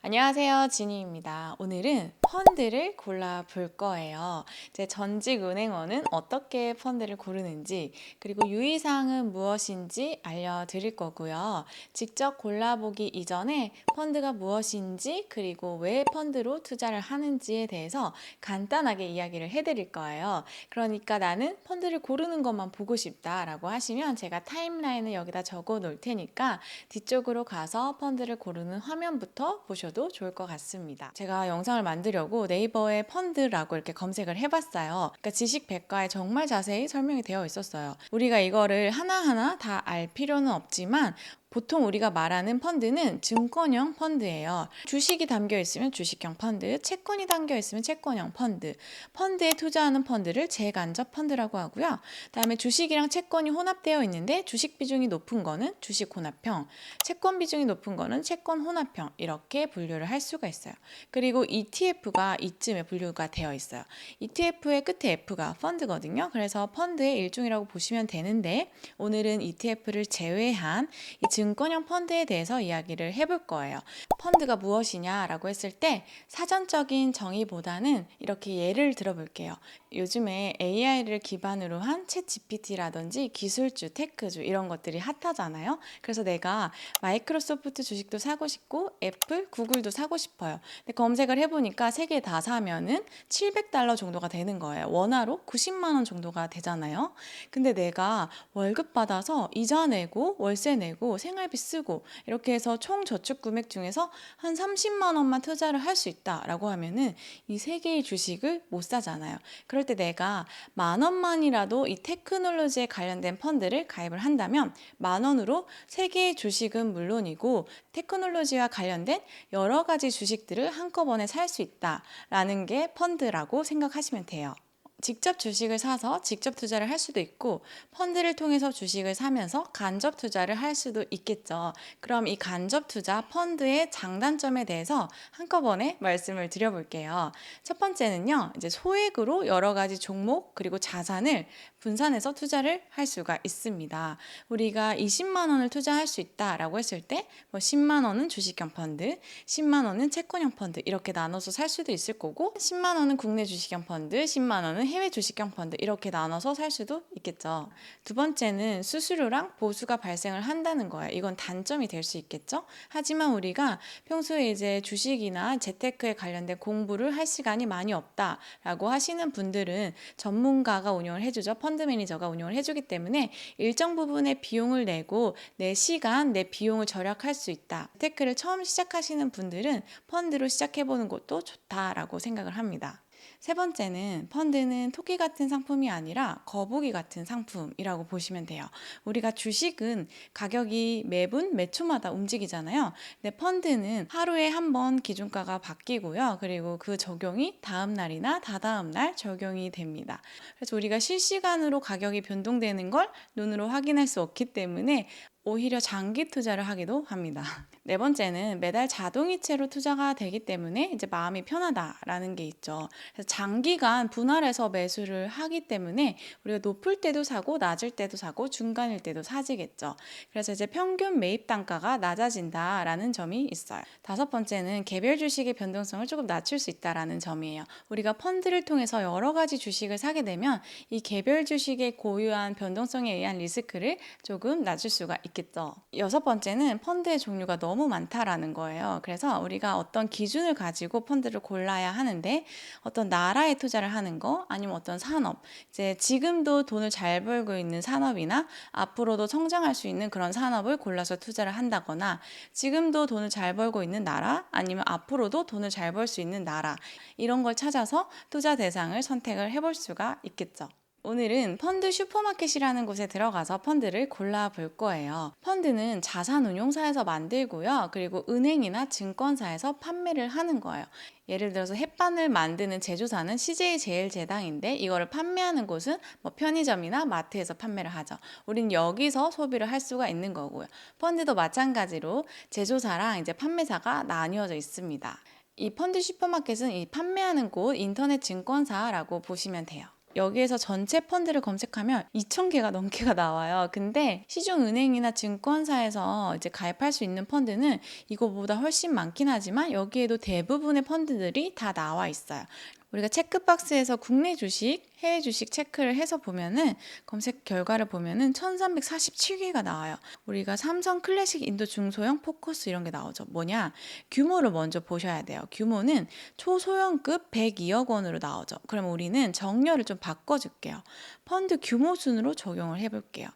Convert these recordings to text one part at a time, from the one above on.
안녕하세요, 지니입니다. 오늘은 펀드를 골라볼 거예요. 제 전직 은행원은 어떻게 펀드를 고르는지, 그리고 유의사항은 무엇인지 알려드릴 거고요. 직접 골라보기 이전에 펀드가 무엇인지, 그리고 왜 펀드로 투자를 하는지에 대해서 간단하게 이야기를 해드릴 거예요. 그러니까 나는 펀드를 고르는 것만 보고 싶다라고 하시면 제가 타임라인을 여기다 적어 놓을 테니까 뒤쪽으로 가서 펀드를 고르는 화면부터 보셔도 좋을 것 같습니다. 제가 영상을 만들려고 네이버에 펀드라고 이렇게 검색을 해봤어요. 그러니까 지식백과에 정말 자세히 설명이 되어 있었어요. 우리가 이거를 하나하나 다 알 필요는 없지만 보통 우리가 말하는 펀드는 증권형 펀드예요. 주식이 담겨 있으면 주식형 펀드, 채권이 담겨 있으면 채권형 펀드, 펀드에 투자하는 펀드를 재간접 펀드라고 하고요. 그다음에 주식이랑 채권이 혼합되어 있는데 주식 비중이 높은 거는 주식 혼합형, 채권 비중이 높은 거는 채권 혼합형 이렇게 분류를 할 수가 있어요. 그리고 ETF가 이쯤에 분류가 되어 있어요. ETF의 끝에 F가 펀드거든요. 그래서 펀드의 일종이라고 보시면 되는데 오늘은 ETF를 제외한 이 증권형 펀드에 대해서 이야기를 해볼 거예요. 펀드가 무엇이냐라고 했을 때 사전적인 정의보다는 이렇게 예를 들어볼게요. 요즘에 AI를 기반으로 한 챗 GPT라든지 기술주, 테크주 이런 것들이 핫하잖아요. 그래서 내가 마이크로소프트 주식도 사고 싶고 애플, 구글도 사고 싶어요. 근데 검색을 해보니까 세 개 다 사면은 $700 정도가 되는 거예요. 원화로 90만 원 정도가 되잖아요. 근데 내가 월급 받아서 이자 내고 월세 내고 생활비 쓰고 이렇게 해서 총 저축 금액 중에서 한 30만 원만 투자를 할 수 있다라고 하면은 이 세 개의 주식을 못 사잖아요. 그럴 때 내가 10,000원만이라도 이 테크놀로지에 관련된 펀드를 가입을 한다면 10,000원으로 세 개의 주식은 물론이고 테크놀로지와 관련된 여러 가지 주식들을 한꺼번에 살 수 있다라는 게 펀드라고 생각하시면 돼요. 직접 주식을 사서 직접 투자를 할 수도 있고 펀드를 통해서 주식을 사면서 간접 투자를 할 수도 있겠죠. 그럼 이 간접 투자 펀드의 장단점에 대해서 한꺼번에 말씀을 드려볼게요. 첫 번째는요, 이제 소액으로 여러 가지 종목 그리고 자산을 분산해서 투자를 할 수가 있습니다. 우리가 20만 원을 투자할 수 있다라고 했을 때 뭐 10만 원은 주식형 펀드, 10만 원은 채권형 펀드 이렇게 나눠서 살 수도 있을 거고 10만 원은 국내 주식형 펀드, 10만 원은 해외 주식형 펀드 이렇게 나눠서 살 수도 있겠죠. 두 번째는 수수료랑 보수가 발생을 한다는 거예요. 이건 단점이 될 수 있겠죠. 하지만 우리가 평소에 이제 주식이나 재테크에 관련된 공부를 할 시간이 많이 없다라고 하시는 분들은 전문가가 운영을 해주죠. 펀드 매니저가 운영을 해주기 때문에 일정 부분의 비용을 내고 내 시간, 내 비용을 절약할 수 있다. 재테크를 처음 시작하시는 분들은 펀드로 시작해보는 것도 좋다라고 생각을 합니다. 세 번째는 펀드는 토끼 같은 상품이 아니라 거북이 같은 상품이라고 보시면 돼요. 우리가 주식은 가격이 매분, 매 초마다 움직이잖아요. 근데 펀드는 하루에 한 번 기준가가 바뀌고요. 그리고 그 적용이 다음 날이나 다다음 날 적용이 됩니다. 그래서 우리가 실시간으로 가격이 변동되는 걸 눈으로 확인할 수 없기 때문에 오히려 장기 투자를 하기도 합니다. 네 번째는 매달 자동이체로 투자가 되기 때문에 이제 마음이 편하다라는 게 있죠. 그래서 장기간 분할해서 매수를 하기 때문에 우리가 높을 때도 사고 낮을 때도 사고 중간일 때도 사지겠죠. 그래서 이제 평균 매입 단가가 낮아진다라는 점이 있어요. 다섯 번째는 개별 주식의 변동성을 조금 낮출 수 있다라는 점이에요. 우리가 펀드를 통해서 여러 가지 주식을 사게 되면 이 개별 주식의 고유한 변동성에 의한 리스크를 조금 낮출 수가 있겠죠. 여섯 번째는 펀드의 종류가 너무 많다라는 거예요. 그래서 우리가 어떤 기준을 가지고 펀드를 골라야 하는데 어떤 나라에 투자를 하는 거 아니면 어떤 산업, 이제 지금도 돈을 잘 벌고 있는 산업이나 앞으로도 성장할 수 있는 그런 산업을 골라서 투자를 한다거나 지금도 돈을 잘 벌고 있는 나라 아니면 앞으로도 돈을 잘 벌 수 있는 나라 이런 걸 찾아서 투자 대상을 선택을 해볼 수가 있겠죠. 오늘은 펀드 슈퍼마켓이라는 곳에 들어가서 펀드를 골라볼 거예요. 펀드는 자산운용사에서 만들고요. 그리고 은행이나 증권사에서 판매를 하는 거예요. 예를 들어서 햇반을 만드는 제조사는 CJ제일제당인데 이거를 판매하는 곳은 뭐 편의점이나 마트에서 판매를 하죠. 우린 여기서 소비를 할 수가 있는 거고요. 펀드도 마찬가지로 제조사랑 이제 판매사가 나뉘어져 있습니다. 이 펀드 슈퍼마켓은 이 판매하는 곳 인터넷 증권사라고 보시면 돼요. 여기에서 전체 펀드를 검색하면 2,000개가 넘게가 나와요. 근데 시중은행이나 증권사에서 이제 가입할 수 있는 펀드는 이거보다 훨씬 많긴 하지만 여기에도 대부분의 펀드들이 다 나와 있어요. 우리가 체크박스에서 국내 주식, 해외 주식 체크를 해서 보면은 검색 결과를 보면은 1347개가 나와요. 우리가 삼성 클래식 인도 중소형 포커스 이런 게 나오죠. 뭐냐? 규모를 먼저 보셔야 돼요. 규모는 초소형급 102억 원으로 나오죠. 그럼 우리는 정렬을 좀 바꿔줄게요. 펀드 규모 순으로 적용을 해볼게요.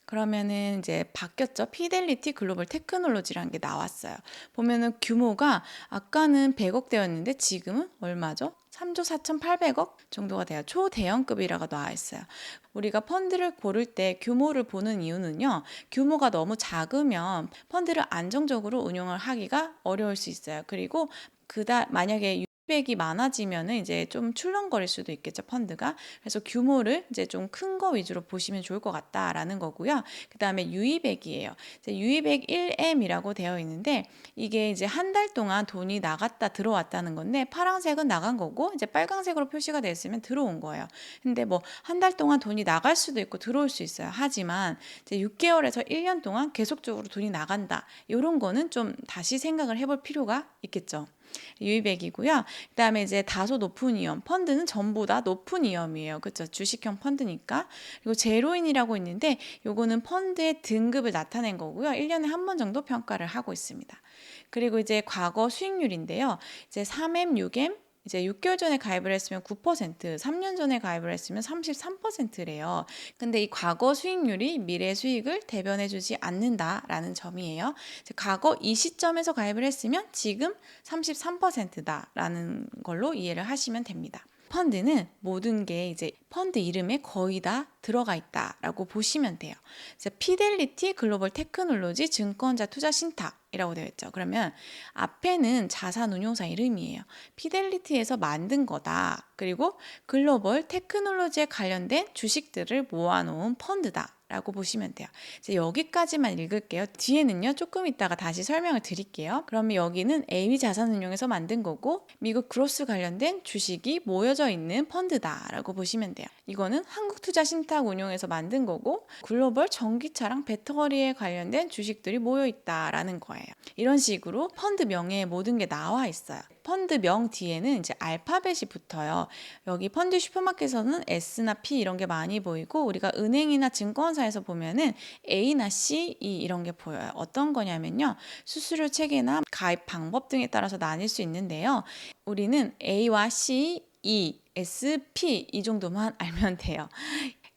그러면은 이제 바뀌었죠. 피델리티 글로벌 테크놀로지라는 게 나왔어요. 보면은 규모가 아까는 100억대였는데 지금은 얼마죠? 3조 4,800억 정도가 돼요. 초대형급이라고 나와 있어요. 우리가 펀드를 고를 때 규모를 보는 이유는요. 규모가 너무 작으면 펀드를 안정적으로 운용을 하기가 어려울 수 있어요. 그리고 만약에 유입액이 많아지면은 이제 좀 출렁거릴 수도 있겠죠, 펀드가. 그래서 규모를 이제 좀 큰 거 위주로 보시면 좋을 것 같다라는 거고요. 그다음에 유입액이에요. 이제 유입액 1M이라고 되어 있는데 이게 이제 한 달 동안 돈이 나갔다 들어왔다는 건데 파란색은 나간 거고 이제 빨간색으로 표시가 되어 있으면 들어온 거예요. 근데 뭐 한 달 동안 돈이 나갈 수도 있고 들어올 수 있어요. 하지만 이제 6개월에서 1년 동안 계속적으로 돈이 나간다. 이런 거는 좀 다시 생각을 해볼 필요가 있겠죠. 유입액이고요. 그다음에 이제 다소 높은 위험. 펀드는 전부 다 높은 위험이에요. 그렇죠? 주식형 펀드니까. 그리고 제로인이라고 있는데 요거는 펀드의 등급을 나타낸 거고요. 1년에 한 번 정도 평가를 하고 있습니다. 그리고 이제 과거 수익률인데요. 이제 3M, 6M 이제 6개월 전에 가입을 했으면 9%, 3년 전에 가입을 했으면 33%래요. 근데 이 과거 수익률이 미래 수익을 대변해 주지 않는다라는 점이에요. 과거 이 시점에서 가입을 했으면 지금 33%다라는 걸로 이해를 하시면 됩니다. 펀드는 모든 게 이제 펀드 이름에 거의 다 들어가 있다라고 보시면 돼요. 그래서 피델리티 글로벌 테크놀로지 증권자 투자 신탁이라고 되어 있죠. 그러면 앞에는 자산운용사 이름이에요. 피델리티에서 만든 거다. 그리고 글로벌 테크놀로지에 관련된 주식들을 모아놓은 펀드다. 라고 보시면 돼요. 이제 여기까지만 읽을게요. 뒤에는요, 조금 이따가 다시 설명을 드릴게요. 그러면 여기는 AB 자산운용에서 만든 거고, 미국 그로스 관련된 주식이 모여져 있는 펀드다라고 보시면 돼요. 이거는 한국투자신탁운용에서 만든 거고, 글로벌 전기차랑 배터리에 관련된 주식들이 모여 있다라는 거예요. 이런 식으로 펀드 명예에 모든 게 나와 있어요. 펀드 명 뒤에는 이제 알파벳이 붙어요. 여기 펀드 슈퍼마켓에서는 S나 P 이런 게 많이 보이고 우리가 은행이나 증권사에서 보면은 A나 C, E 이런 게 보여요. 어떤 거냐면요. 수수료 체계나 가입 방법 등에 따라서 나뉠 수 있는데요. 우리는 A와 C, E, S, P 이 정도만 알면 돼요.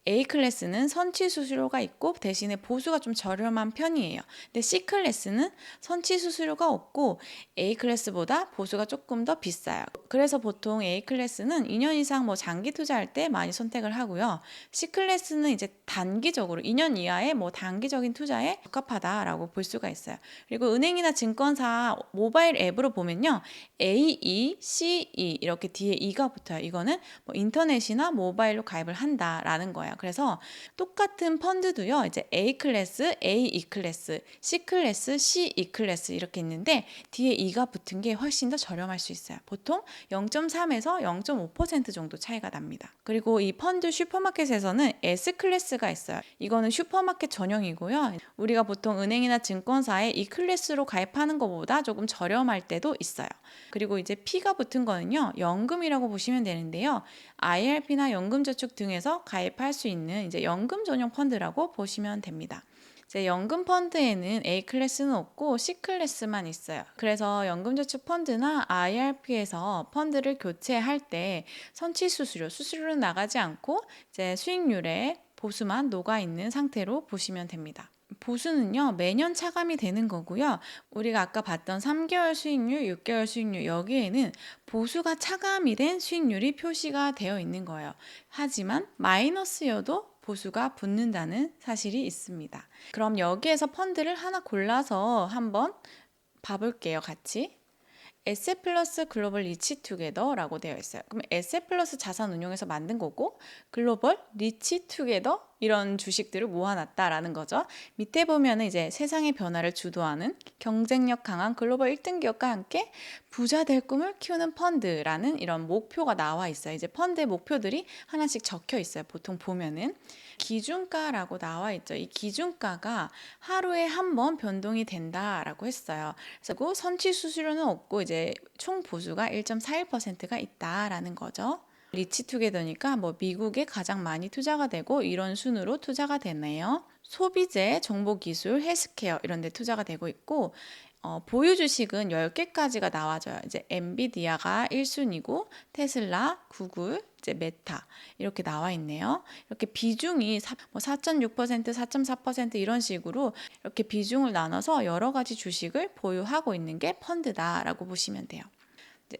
A 클래스는 선취 수수료가 있고 대신에 보수가 좀 저렴한 편이에요. 근데 C 클래스는 선취 수수료가 없고 A 클래스보다 보수가 조금 더 비싸요. 그래서 보통 A 클래스는 2년 이상 뭐 장기 투자할 때 많이 선택을 하고요. C 클래스는 이제 단기적으로 2년 이하의 뭐 단기적인 투자에 적합하다라고 볼 수가 있어요. 그리고 은행이나 증권사 모바일 앱으로 보면요. AE, CE 이렇게 뒤에 E가 붙어요. 이거는 뭐 인터넷이나 모바일로 가입을 한다라는 거예요. 그래서 똑같은 펀드도요. 이제 A 클래스, AE 클래스, C 클래스, CE 클래스 이렇게 있는데 뒤에 E가 붙은 게 훨씬 더 저렴할 수 있어요. 보통 0.3에서 0.5% 정도 차이가 납니다. 그리고 이 펀드 슈퍼마켓에서는 S 클래스가 있어요. 이거는 슈퍼마켓 전용이고요. 우리가 보통 은행이나 증권사에 이 클래스로 가입하는 것보다 조금 저렴할 때도 있어요. 그리고 이제 P가 붙은 거는요. 연금이라고 보시면 되는데요. IRP나 연금저축 등에서 가입할 수 있는 이제 연금 전용 펀드라고 보시면 됩니다. 이제 연금 펀드에는 A 클래스는 없고 C 클래스만 있어요. 그래서 연금저축 펀드나 IRP에서 펀드를 교체할 때 선취 수수료는 나가지 않고 이제 수익률에 보수만 녹아 있는 상태로 보시면 됩니다. 보수는요, 매년 차감이 되는 거고요. 우리가 아까 봤던 3개월 수익률, 6개월 수익률, 여기에는 보수가 차감이 된 수익률이 표시가 되어 있는 거예요. 하지만 마이너스여도 보수가 붙는다는 사실이 있습니다. 그럼 여기에서 펀드를 하나 골라서 한번 봐볼게요, 같이. 에셋플러스 글로벌 리치 투게더라고 되어 있어요. 그럼 에셋플러스 자산 운용에서 만든 거고 글로벌 리치 투게더 이런 주식들을 모아놨다라는 거죠. 밑에 보면은 이제 세상의 변화를 주도하는 경쟁력 강한 글로벌 1등 기업과 함께 부자 될 꿈을 키우는 펀드라는 이런 목표가 나와 있어요. 이제 펀드의 목표들이 하나씩 적혀 있어요. 보통 보면은 기준가라고 나와 있죠. 이 기준가가 하루에 한 번 변동이 된다라고 했어요. 그리고 선취 수수료는 없고 이제 총 보수가 1.41%가 있다라는 거죠. 리치투게더니까 뭐 미국에 가장 많이 투자가 되고 이런 순으로 투자가 되네요. 소비재, 정보기술, 헬스케어 이런 데 투자가 되고 있고 보유 주식은 10개까지가 나와져요. 이제 엔비디아가 1순위고 테슬라, 구글, 이제 메타 이렇게 나와 있네요. 이렇게 비중이 4.6%, 4.4% 이런 식으로 이렇게 비중을 나눠서 여러 가지 주식을 보유하고 있는 게 펀드다라고 보시면 돼요.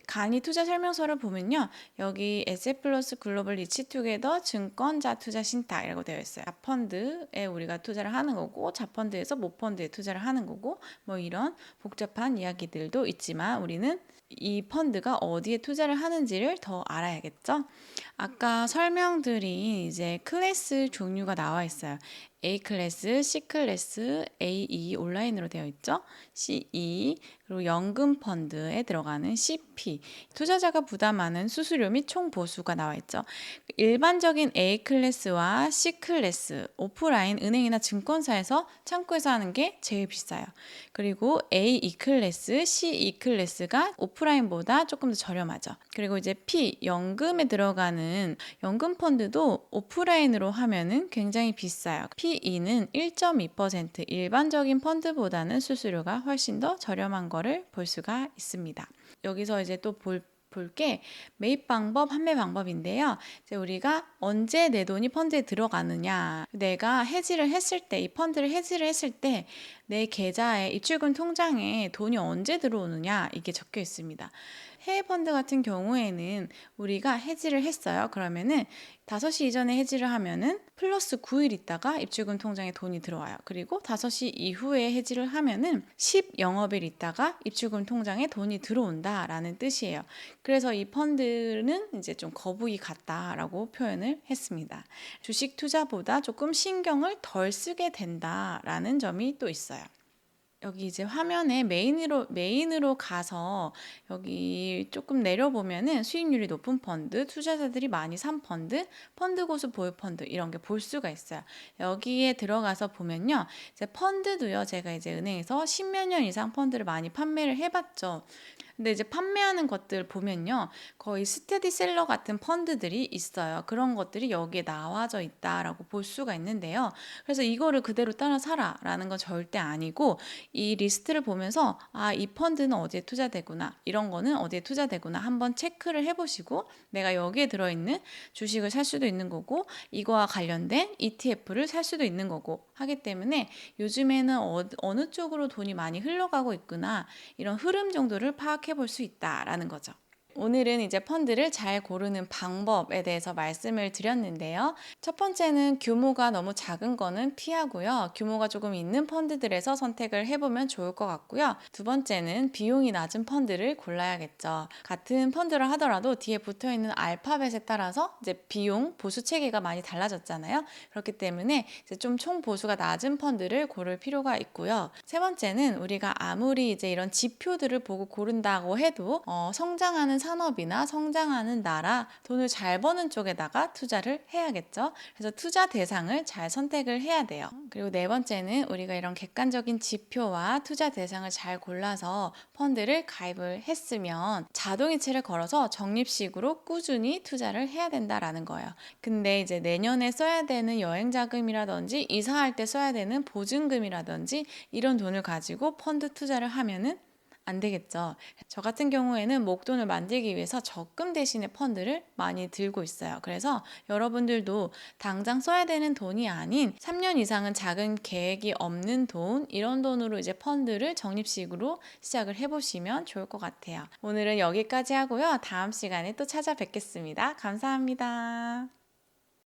간이 투자 설명서를 보면요. 여기 에셋플러스 글로벌 리치투게더 증권자 투자 신탁이라고 되어 있어요. 자펀드에 우리가 투자를 하는 거고 자펀드에서 모펀드에 투자를 하는 거고 뭐 이런 복잡한 이야기들도 있지만 우리는 이 펀드가 어디에 투자를 하는지를 더 알아야겠죠. 아까 설명드린 이제 클래스 종류가 나와 있어요. A 클래스, C 클래스, AE 온라인으로 되어 있죠. CE 그리고 연금 펀드에 들어가는 CP 투자자가 부담하는 수수료 및 총 보수가 나와 있죠. 일반적인 A 클래스와 C 클래스 오프라인 은행이나 증권사에서 창구에서 하는 게 제일 비싸요. 그리고 A2 클래스, C2 클래스가 오프라인보다 조금 더 저렴하죠. 그리고 이제 P 연금에 들어가는 연금 펀드도 오프라인으로 하면은 굉장히 비싸요. P2는 1.2% 일반적인 펀드보다는 수수료가 훨씬 더 저렴한 거를 볼 수가 있습니다. 여기서 이제 또 볼게 매입 방법, 판매 방법인데요. 이제 우리가 언제 내 돈이 펀드에 들어가느냐, 내가 해지를 했을 때, 이 펀드를 해지를 했을 때 내 계좌에 입출금 통장에 돈이 언제 들어오느냐 이게 적혀 있습니다. 해외 펀드 같은 경우에는 우리가 해지를 했어요. 그러면은 5시 이전에 해지를 하면은 플러스 9일 있다가 입출금 통장에 돈이 들어와요. 그리고 5시 이후에 해지를 하면은 10 영업일 있다가 입출금 통장에 돈이 들어온다라는 뜻이에요. 그래서 이 펀드는 이제 좀 거북이 같다라고 표현을 했습니다. 주식 투자보다 조금 신경을 덜 쓰게 된다라는 점이 또 있어요. 여기 이제 화면에 메인으로 가서 여기 조금 내려보면은 수익률이 높은 펀드, 투자자들이 많이 산 펀드, 펀드 고수 보유 펀드 이런 게 볼 수가 있어요. 여기에 들어가서 보면요. 이제 펀드도요. 제가 이제 은행에서 10몇 년 이상 펀드를 많이 판매를 해봤죠. 근데 이제 판매하는 것들 보면요. 거의 스테디셀러 같은 펀드들이 있어요. 그런 것들이 여기에 나와져 있다라고 볼 수가 있는데요. 그래서 이거를 그대로 따라 사라라는 건 절대 아니고 이 리스트를 보면서 이 펀드는 어디에 투자되구나. 이런 거는 어디에 투자되구나. 한번 체크를 해보시고 내가 여기에 들어있는 주식을 살 수도 있는 거고 이거와 관련된 ETF를 살 수도 있는 거고 하기 때문에 요즘에는 어느 쪽으로 돈이 많이 흘러가고 있구나. 이런 흐름 정도를 파악해 볼 수 있다라는 거죠. 오늘은 이제 펀드를 잘 고르는 방법에 대해서 말씀을 드렸는데요. 첫 번째는 규모가 너무 작은 거는 피하고요. 규모가 조금 있는 펀드들에서 선택을 해보면 좋을 것 같고요. 두 번째는 비용이 낮은 펀드를 골라야겠죠. 같은 펀드를 하더라도 뒤에 붙어있는 알파벳에 따라서 이제 비용, 보수 체계가 많이 달라졌잖아요. 그렇기 때문에 이제 좀 총 보수가 낮은 펀드를 고를 필요가 있고요. 세 번째는 우리가 아무리 이제 이런 지표들을 보고 고른다고 해도 성장하는 산업이나 성장하는 나라, 돈을 잘 버는 쪽에다가 투자를 해야겠죠. 그래서 투자 대상을 잘 선택을 해야 돼요. 그리고 네 번째는 우리가 이런 객관적인 지표와 투자 대상을 잘 골라서 펀드를 가입을 했으면 자동이체를 걸어서 적립식으로 꾸준히 투자를 해야 된다라는 거예요. 근데 이제 내년에 써야 되는 여행 자금이라든지 이사할 때 써야 되는 보증금이라든지 이런 돈을 가지고 펀드 투자를 하면은 안 되겠죠. 저 같은 경우에는 목돈을 만들기 위해서 적금 대신에 펀드를 많이 들고 있어요. 그래서 여러분들도 당장 써야 되는 돈이 아닌 3년 이상은 작은 계획이 없는 돈, 이런 돈으로 이제 펀드를 적립식으로 시작을 해보시면 좋을 것 같아요. 오늘은 여기까지 하고요. 다음 시간에 또 찾아뵙겠습니다. 감사합니다.